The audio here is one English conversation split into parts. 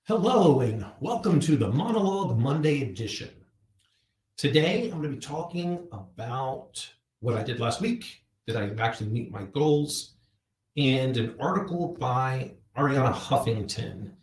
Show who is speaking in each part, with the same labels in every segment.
Speaker 1: Hello and welcome to the Monologue Monday edition. Today I'm going to be talking about what I did last week. Did I actually meet my goals? And an article by Arianna Huffington.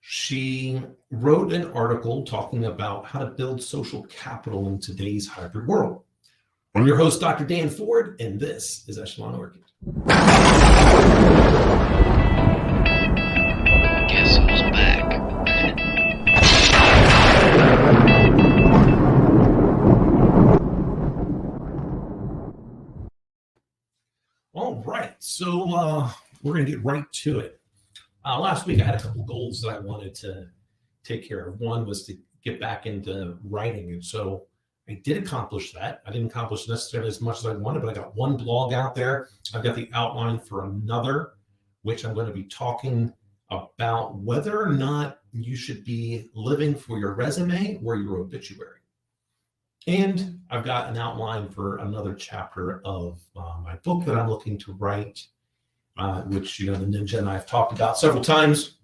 Speaker 1: She wrote an article talking about how to build social capital in today's hybrid world. I'm your host, Dr. Dan Ford, and this is EchelonOrchid.
Speaker 2: Guess who's back?
Speaker 1: All right, so we're going to get right to it. Last week I had a couple goals that I wanted to take care of. One was to get back into writing, and so I did accomplish that. I didn't accomplish necessarily as much as I wanted, but I got one blog out there. I've got the outline for another, which I'm going to be talking about whether or not you should be living for your resume or your obituary. And I've got an outline for another chapter of my book that I'm looking to write, which, the Ninja and I have talked about several times.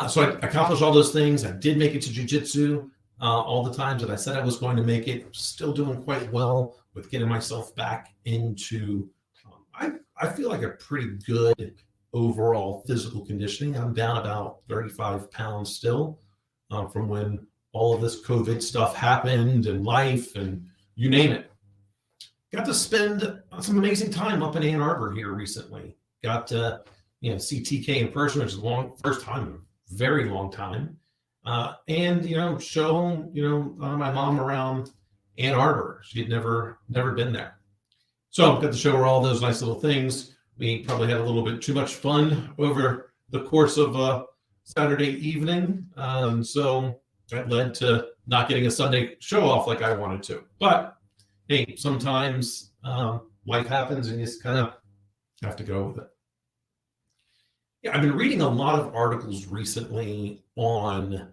Speaker 1: So I accomplished all those things. I did make it to jiu-jitsu all the times that I said I was going to make it. I'm still doing quite well with getting myself back into, I feel like a pretty good overall physical conditioning. I'm down about 35 pounds still from when all of this COVID stuff happened and life and you name it. Got to spend some amazing time up in Ann Arbor here recently. Got to, see TK in person, which is first time in a very long time. And, show, my mom around Ann Arbor. She had never been there. So got to show her all those nice little things. We probably had a little bit too much fun over the course of Saturday evening. So that led to not getting a Sunday show off like I wanted to. But hey, sometimes life happens and you just kind of have to go with it. Yeah, I've been reading a lot of articles recently on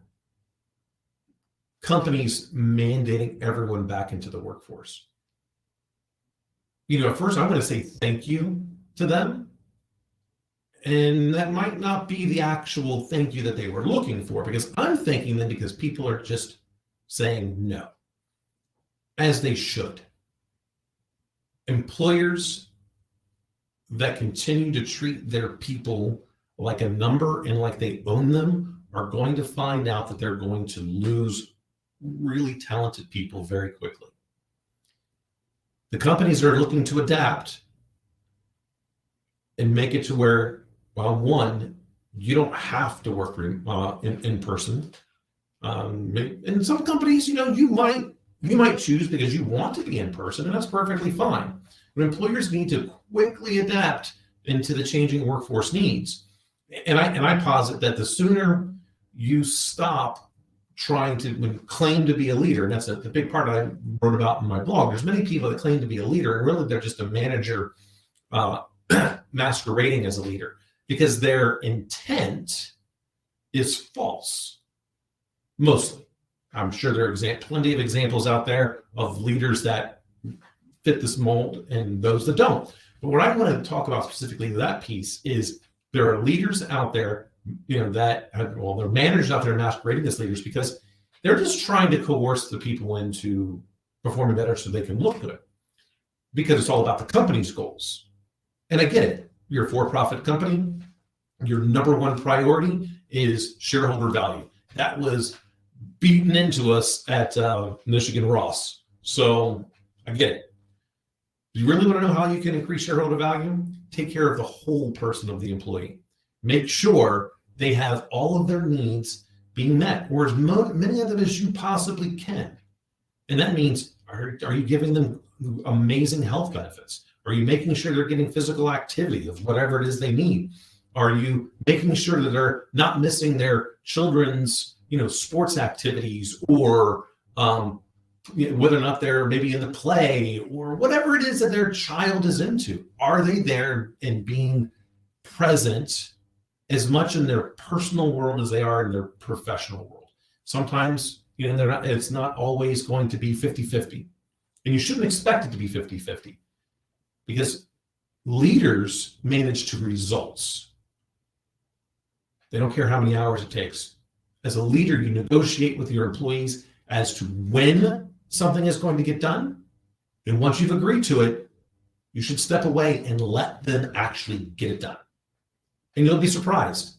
Speaker 1: companies mandating everyone back into the workforce. First I'm going to say thank you to them. And that might not be the actual thank you that they were looking for, because I'm thanking them because people are just saying no, as they should. Employers that continue to treat their people like a number and like they own them are going to find out that they're going to lose really talented people very quickly. The companies are looking to adapt and make it to where, well, one, you don't have to work in person. In some companies, you might choose because you want to be in person, and that's perfectly fine. But employers need to quickly adapt into the changing workforce needs. And I posit that the sooner you stop trying to claim to be a leader, and that's the big part I wrote about in my blog. There's many people that claim to be a leader, and really they're just a manager masquerading as a leader, because their intent is false. Mostly. I'm sure there are plenty of examples out there of leaders that fit this mold and those that don't. But what I want to talk about specifically that piece is there are leaders out there, they're managers out there masquerading as leaders because they're just trying to coerce the people into performing better so they can look good, because it's all about the company's goals. And I get it. You're a for-profit company. Your number one priority is shareholder value. That was beaten into us at Michigan Ross. So I get it. You really want to know how you can increase shareholder value? Take care of the whole person of the employee. Make sure they have all of their needs being met, or as many of them as you possibly can. And that means, are you giving them amazing health benefits? Are you making sure they're getting physical activity of whatever it is they need? Are you making sure that they're not missing their children's, sports activities, or whether or not they're maybe in the play or whatever it is that their child is into? Are they there and being present as much in their personal world as they are in their professional world? Sometimes, it's not always going to be 50-50. And you shouldn't expect it to be 50-50. Because leaders manage to results. They don't care how many hours it takes. As a leader, you negotiate with your employees as to when something is going to get done. And once you've agreed to it, you should step away and let them actually get it done. And you'll be surprised.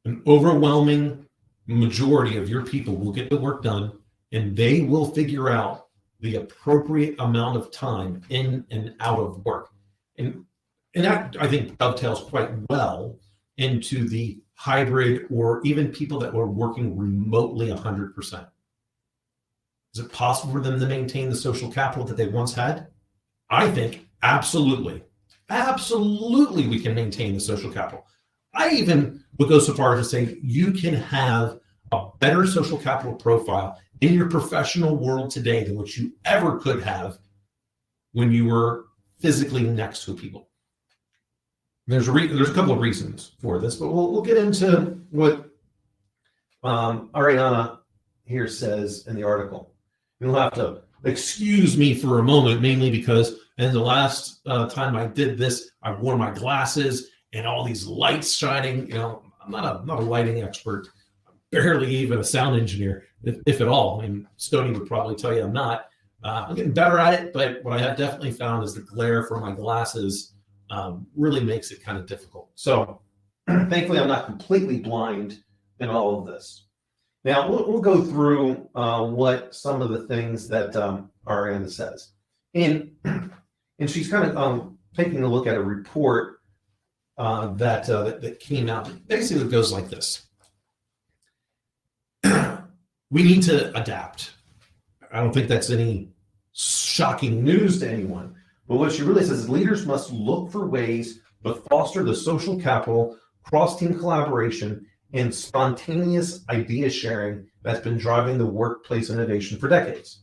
Speaker 1: An overwhelming majority of your people will get the work done, and they will figure out the appropriate amount of time in and out of work. And that, I think, dovetails quite well into the hybrid or even people that were working remotely 100%. Is it possible for them to maintain the social capital that they once had? I think absolutely. Absolutely, we can maintain the social capital. I even would go so far as to say you can have a better social capital profile in your professional world today than what you ever could have when you were physically next to people. There's a couple of reasons for this, but we'll get into what Ariana here says in the article. You'll have to excuse me for a moment, mainly because in the last time I did this, I wore my glasses and all these lights shining. You know, I'm not a lighting expert, barely even a sound engineer, if at all. And Stoney would probably tell you I'm not. I'm getting better at it, but what I have definitely found is the glare from my glasses really makes it kind of difficult. So thankfully, I'm not completely blind in all of this. Now, we'll go through what some of the things that Ariana says. And she's kind of taking a look at a report that came out. Basically, it goes like this. We need to adapt. I don't think that's any shocking news to anyone. But what she really says is leaders must look for ways to foster the social capital, cross-team collaboration, and spontaneous idea sharing that's been driving the workplace innovation for decades.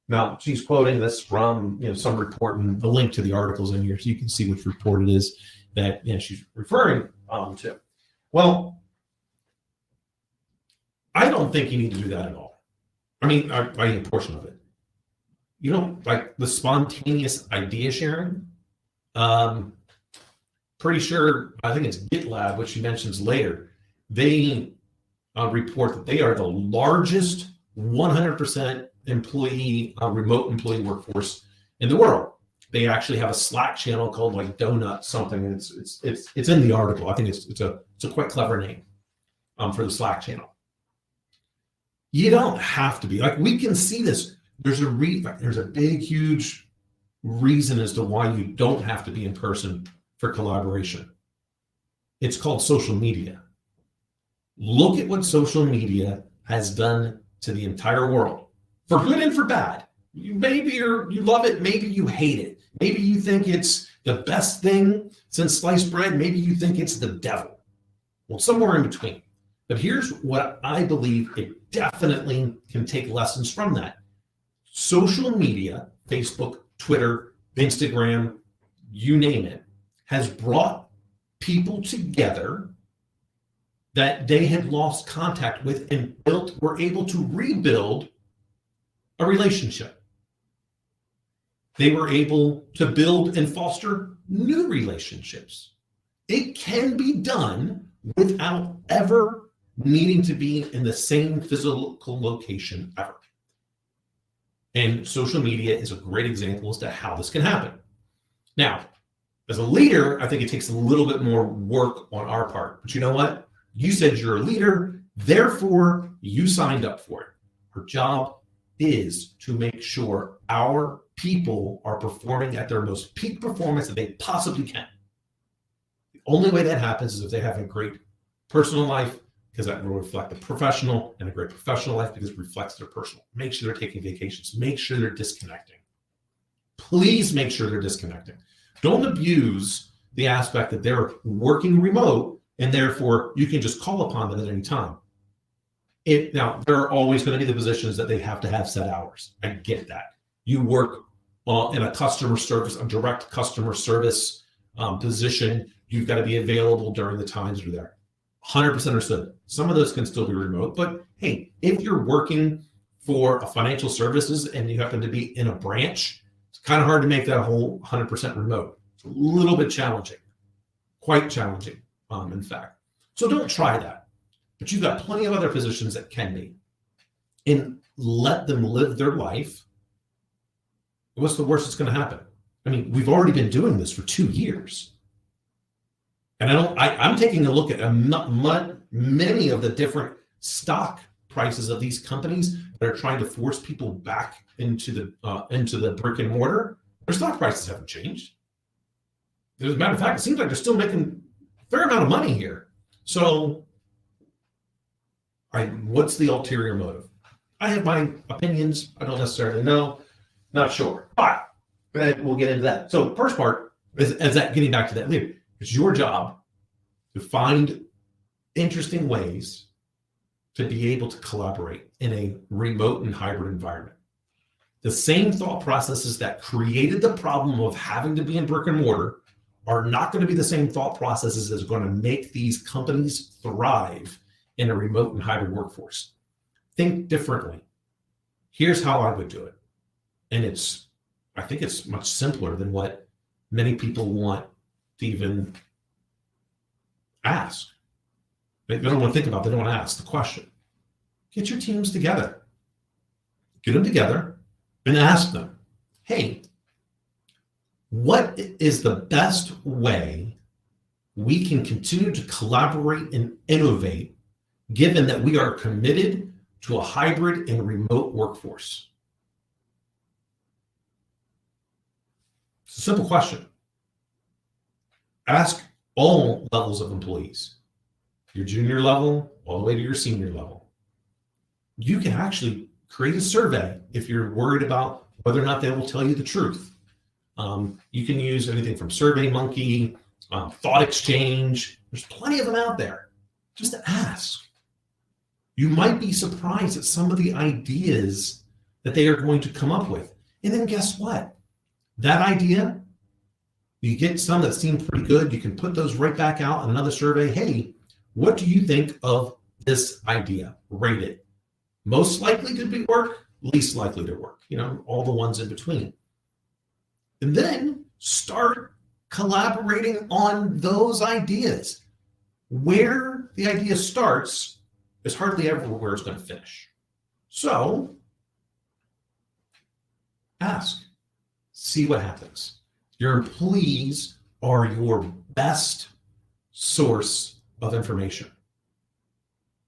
Speaker 1: Now, she's quoting this from some report, and the link to the article's in here, so you can see which report it is that she's referring to. Well, I don't think you need to do that at all. I mean, a portion of it. You don't like the spontaneous idea sharing. Pretty sure, I think it's GitLab, which she mentions later. They report that they are the largest 100% employee, remote employee workforce in the world. They actually have a Slack channel called like Donut something. And it's in the article. I think it's a quite clever name for the Slack channel. You don't have to be like, we can see this. There's a big, huge reason as to why you don't have to be in person for collaboration. It's called social media. Look at what social media has done to the entire world, for good and for bad. Maybe you love it, maybe you hate it. Maybe you think it's the best thing since sliced bread. Maybe you think it's the devil. Well, somewhere in between. But here's what I believe it definitely can take lessons from that. Social media, Facebook, Twitter, Instagram, you name it, has brought people together that they had lost contact with and were able to rebuild a relationship. They were able to build and foster new relationships. It can be done without ever needing to be in the same physical location ever. And social media is a great example as to how this can happen. Now, as a leader, I think it takes a little bit more work on our part. But you know what? You said you're a leader, therefore you signed up for it. Our job is to make sure our people are performing at their most peak performance that they possibly can. The only way that happens is if they have a great personal life, because that will reflect the professional, and a great professional life because it reflects their personal. Make sure they're taking vacations. Make sure they're disconnecting. Please make sure they're disconnecting. Don't abuse the aspect that they're working remote and therefore you can just call upon them at any time. Now, there are always going to be the positions that they have to have set hours. I get that. You work in a customer service, a direct customer service position. You've got to be available during the times you're there. 100% understood. Some of those can still be remote, but hey, if you're working for a financial services and you happen to be in a branch, it's kind of hard to make that whole 100% remote. It's a little bit challenging, quite challenging, in fact. So don't try that. But you've got plenty of other positions that can be. And let them live their life. What's the worst that's going to happen? I mean, we've already been doing this for 2 years. And I'm taking a look at many of the different stock prices of these companies that are trying to force people back into the brick and mortar. Their stock prices haven't changed. As a matter of fact, it seems like they're still making a fair amount of money here. So what's the ulterior motive? I have my opinions. I don't necessarily know. Not sure. But we'll get into that. So first part is that getting back to that leader. It's your job to find interesting ways to be able to collaborate in a remote and hybrid environment. The same thought processes that created the problem of having to be in brick and mortar are not going to be the same thought processes that's going to make these companies thrive in a remote and hybrid workforce. Think differently. Here's how I would do it. And I think it's much simpler than what many people want to even ask. They don't want to think about, they don't want to ask the question. Get your teams together. Get them together and ask them, hey, what is the best way we can continue to collaborate and innovate, given that we are committed to a hybrid and remote workforce? It's a simple question. Ask all levels of employees, your junior level all the way to your senior level. You can actually create a survey if you're worried about whether or not they will tell you the truth. You can use anything from SurveyMonkey, Thought Exchange. There's plenty of them out there. Just ask. You might be surprised at some of the ideas that they are going to come up with. And then guess what? That idea, you get some that seem pretty good. You can put those right back out in another survey. Hey, what do you think of this idea? Rate it. Most likely to work, least likely to work, all the ones in between. And then start collaborating on those ideas. Where the idea starts is hardly ever where it's going to finish. So ask, see what happens. Your employees are your best source of information.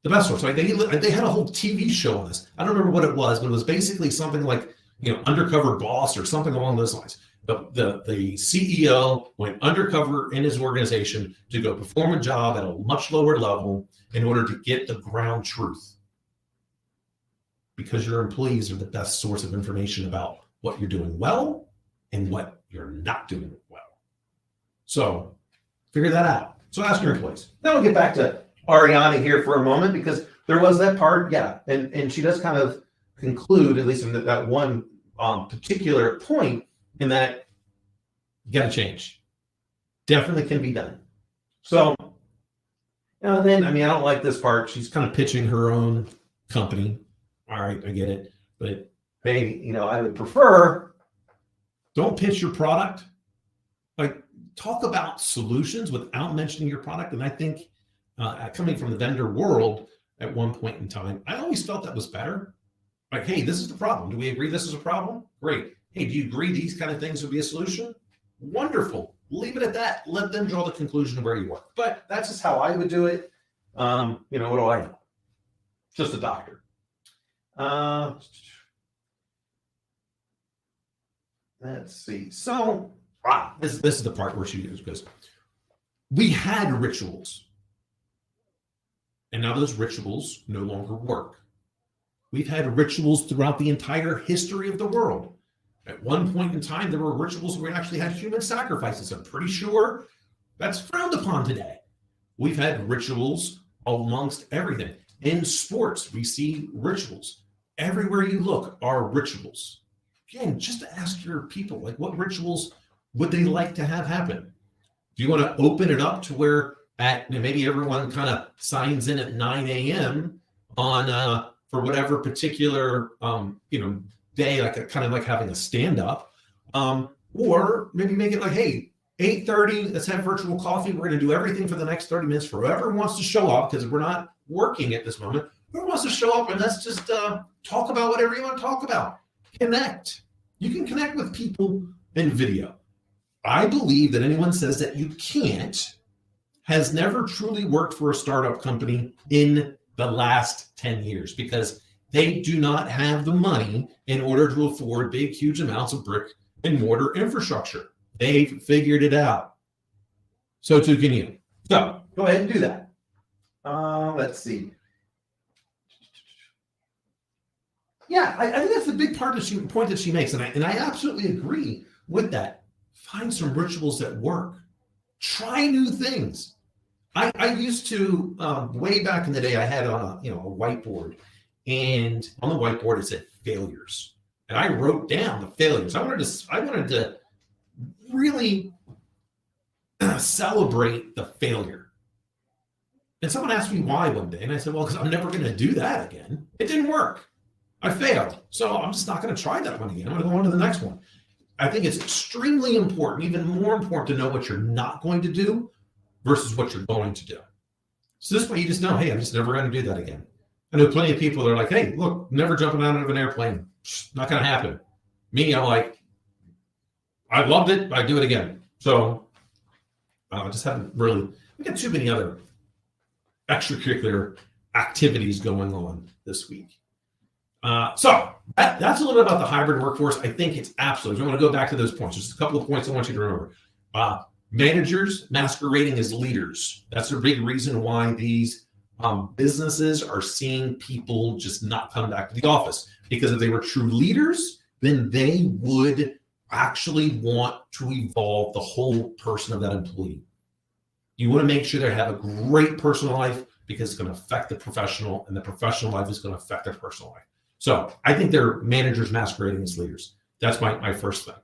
Speaker 1: The best source. Right? They had a whole TV show on this. I don't remember what it was, but it was basically something like, Undercover Boss or something along those lines. The CEO went undercover in his organization to go perform a job at a much lower level in order to get the ground truth. Because your employees are the best source of information about what you're doing well and what you're not doing well. So figure that out. So ask your employees. Then we'll get back to Ariana here for a moment, because there was that part, and she does kind of conclude, at least in that one particular point, in that you got to change. Definitely can be done. So, then, I don't like this part. She's kind of pitching her own company. All right, I get it. But maybe, I would prefer, don't pitch your product. Like, talk about solutions without mentioning your product. And I think coming from the vendor world at one point in time, I always felt that was better. Like, hey, this is the problem. Do we agree this is a problem? Great. Hey, do you agree these kind of things would be a solution? Wonderful. Leave it at that. Let them draw the conclusion of where you work. But that's just how I would do it. What do I know? Just a doctor. Let's see. So this is the part where she goes, we had rituals. And now those rituals no longer work. We've had rituals throughout the entire history of the world. At one point in time, there were rituals where we actually had human sacrifices. I'm pretty sure that's frowned upon today. We've had rituals amongst everything. In sports, we see rituals. Everywhere you look are rituals. Again, just to ask your people, like, what rituals would they like to have happen? Do you want to open it up to where maybe everyone kind of signs in at 9 a.m. on for whatever particular day, like kind of like having a stand-up, or maybe make it like, hey, 8:30, let's have virtual coffee. We're going to do everything for the next 30 minutes for whoever wants to show up, because we're not working at this moment. Whoever wants to show up, and let's just talk about whatever you want to talk about. Connect. You can connect with people in video. I believe that anyone says that you can't has never truly worked for a startup company in the last 10 years, because they do not have the money in order to afford big, huge amounts of brick and mortar infrastructure. They've figured it out. So too can you. So go ahead and do that. Let's see. Yeah, I think that's the big point that she makes, and I absolutely agree with that. Find some rituals that work. Try new things. I used to way back in the day. I had a whiteboard, and on the whiteboard it said failures, and I wrote down the failures. I wanted to really celebrate the failure. And someone asked me why one day, and I said, well, because I'm never going to do that again. It didn't work. I failed. So I'm just not going to try that one again. I'm going to go on to the next one. I think it's extremely important, even more important, to know what you're not going to do versus what you're going to do. So this way you just know, hey, I'm just never going to do that again. I know plenty of people that are like, hey, look, never jumping out of an airplane. Not going to happen. Me, I'm like, I loved it. I do it again. So I just haven't really, we got too many other extracurricular activities going on this week. So that's a little bit about the hybrid workforce. I think it's absolutely, I want to go back to those points. Just a couple of points I want you to remember. Managers masquerading as leaders. That's a big reason why these businesses are seeing people just not come back to the office. Because if they were true leaders, then they would actually want to evolve the whole person of that employee. You want to make sure they have a great personal life, because it's going to affect the professional, and the professional life is going to affect their personal life. So I think they're managers masquerading as leaders. That's my first thing.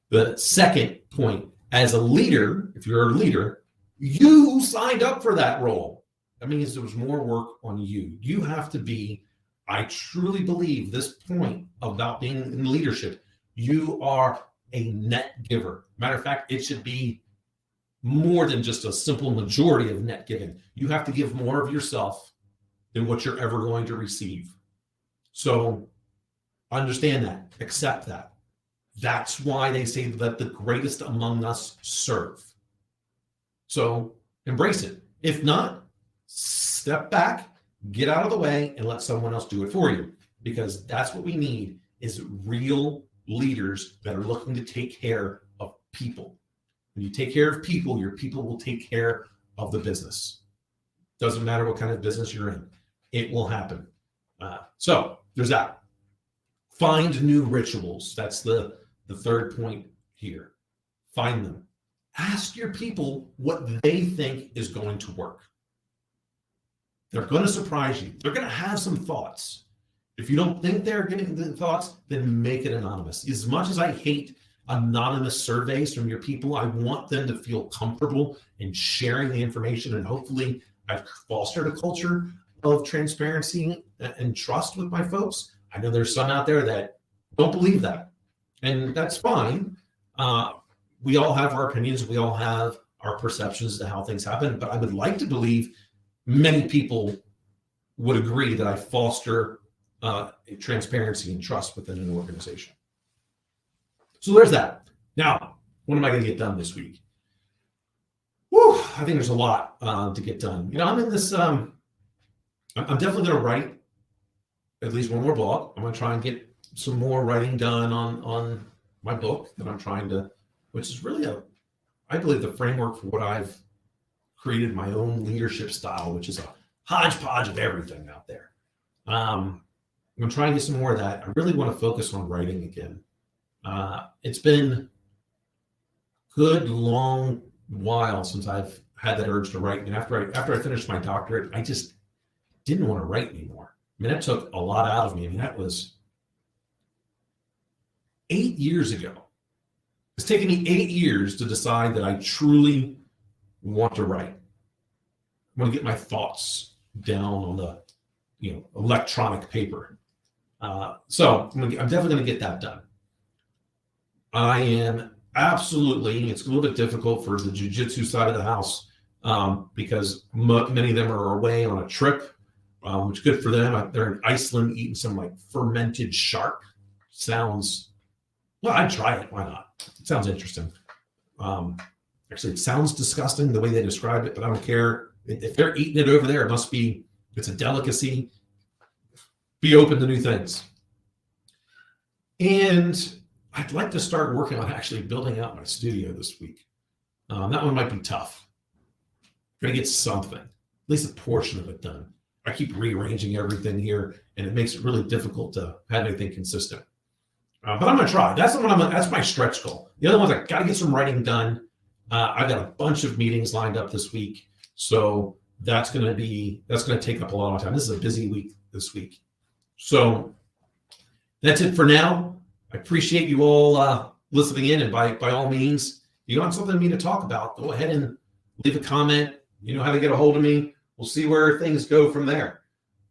Speaker 1: The second point, as a leader, if you're a leader, you signed up for that role. That means there was more work on you. You have to be, I truly believe this point about being in leadership, you are a net giver. Matter of fact, it should be more than just a simple majority of net giving. You have to give more of yourself than what you're ever going to receive. So understand that, accept that. That's why they say that the greatest among us serve. So embrace it. If not, step back, get out of the way, and let someone else do it for you. Because that's what we need, is real leaders that are looking to take care of people. When you take care of people, your people will take care of the business. Doesn't matter what kind of business you're in. It will happen. So there's that. Find new rituals. That's the third point here. Find them. Ask your people what they think is going to work. They're going to surprise you. They're going to have some thoughts. If you don't think they're getting the thoughts, then make it anonymous. As much as I hate anonymous surveys from your people, I want them to feel comfortable in sharing the information, and hopefully I've fostered a culture of transparency and trust with my folks. I know there's some out there that don't believe that, and that's fine. We all have our opinions. We all have our perceptions to how things happen, but I would like to believe many people would agree that I foster transparency and trust within an organization. So there's that. Now, what am I going to get done this week? Whew, I think there's a lot to get done. I'm in this, I'm definitely going to write at least one more blog. I'm going to try and get some more writing done on my book that I'm trying to, which is really I believe, the framework for what I've created, my own leadership style, which is a hodgepodge of everything out there. I'm going to try and get some more of that. I really want to focus on writing again. It's been a good long while since I've had that urge to write. And after I finished my doctorate, I just didn't want to write anymore. I mean, that took a lot out of me. I mean, that was 8 years ago. It's taken me 8 years to decide that I truly want to write. I want to get my thoughts down on the electronic paper. So I'm definitely going to get that done. I am Absolutely. It's a little bit difficult for the jiu-jitsu side of the house because many of them are away on a trip, which is good for them. They're in Iceland eating some like fermented shark. Sounds, well, I'd try it. Why not? It sounds interesting. Actually, it sounds disgusting the way they described it, but I don't care. If they're eating it over there, it's a delicacy. Be open to new things. And I'd like to start working on actually building out my studio this week. That one might be tough. I'm going to get something, at least a portion of it done. I keep rearranging everything here, and it makes it really difficult to have anything consistent. But I'm going to try. That's my stretch goal. The other ones, I got to get some writing done. I've got a bunch of meetings lined up this week, so that's going to take up a lot of time. This is a busy week this week. So that's it for now. I appreciate you all listening in, and by all means, if you want something for me to talk about, go ahead and leave a comment. You know how to get a hold of me. We'll see where things go from there.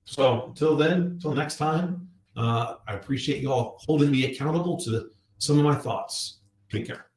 Speaker 1: So until then, until next time, I appreciate you all holding me accountable to some of my thoughts. Take care.